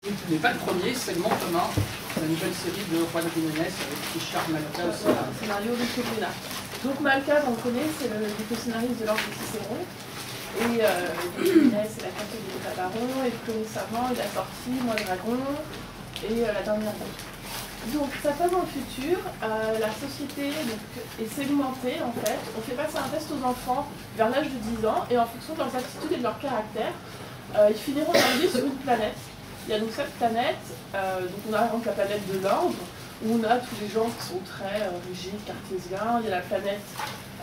Mais pas le premier, Segment Thomas, la nouvelle série de Juan Jiménez avec Richard Malka aussi. Voilà, scénario de Coblina. Donc Malka, on le connaît, c'est le scénariste de l'Ordre de Cicéron. Et Jiménez, c'est la carte de Tabaron. Et Chloé Savant, il a sorti Moi Dragon et La Dernière Route. Donc ça passe dans le futur, la société est segmentée en fait. On fait passer un test aux enfants vers l'âge de 10 ans et en fonction de leurs aptitudes et de leur caractère, ils finiront leur vie sur une planète. Il y a donc cette planète, donc on a par exemple la planète de l'ordre, où on a tous les gens qui sont très rigides, cartésiens. Il y a la planète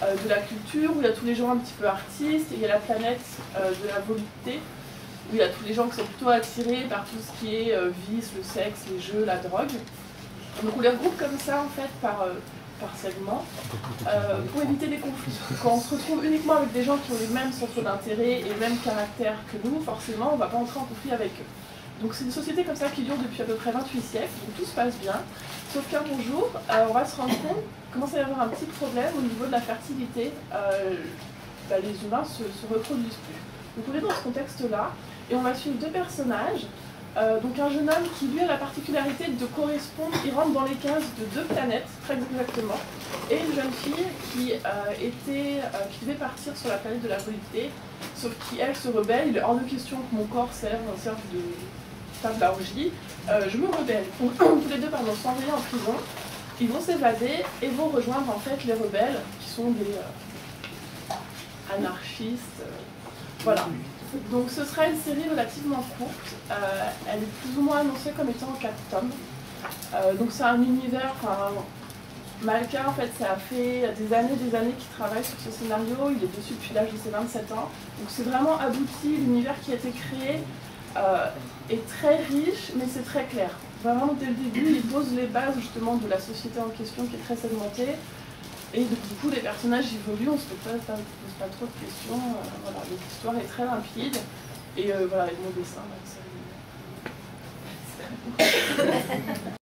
de la culture, où il y a tous les gens un petit peu artistes. Et il y a la planète de la volupté, où il y a tous les gens qui sont plutôt attirés par tout ce qui est vice, le sexe, les jeux, la drogue. Donc on les regroupe comme ça en fait par segment, pour éviter les conflits. Quand on se retrouve uniquement avec des gens qui ont les mêmes centres d'intérêt et le même caractère que nous, forcément on ne va pas entrer en conflit avec eux. Donc c'est une société comme ça qui dure depuis à peu près 28 siècles, donc tout se passe bien. Sauf qu'un bon jour, on va se rendre compte qu'il commence à y avoir un petit problème au niveau de la fertilité. Les humains se reproduisent plus. Donc on est dans ce contexte-là, et on va suivre deux personnages. Donc un jeune homme qui lui a la particularité de correspondre, il rentre dans les cases de deux planètes, très exactement, et une jeune fille qui devait partir sur la planète de la volupté, sauf qu'elle se rebelle. Il est hors de question que mon corps serve de table à orgie. Je me rebelle. Donc, tous les deux sont envoyés en prison, ils vont s'évader et vont rejoindre en fait les rebelles, qui sont des anarchistes. Voilà. Donc ce sera une série relativement courte, elle est plus ou moins annoncée comme étant en 4 tomes. Donc c'est un univers, Malka en fait ça fait des années qu'il travaille sur ce scénario, il est dessus depuis l'âge de ses 27 ans. Donc c'est vraiment abouti, l'univers qui a été créé est très riche mais c'est très clair. Vraiment dès le début il pose les bases justement de la société en question qui est très segmentée. Et du coup, les personnages évoluent, on ne se pose pas trop de questions. Voilà, l'histoire est très limpide. Et voilà, avec mon dessin, là, ça...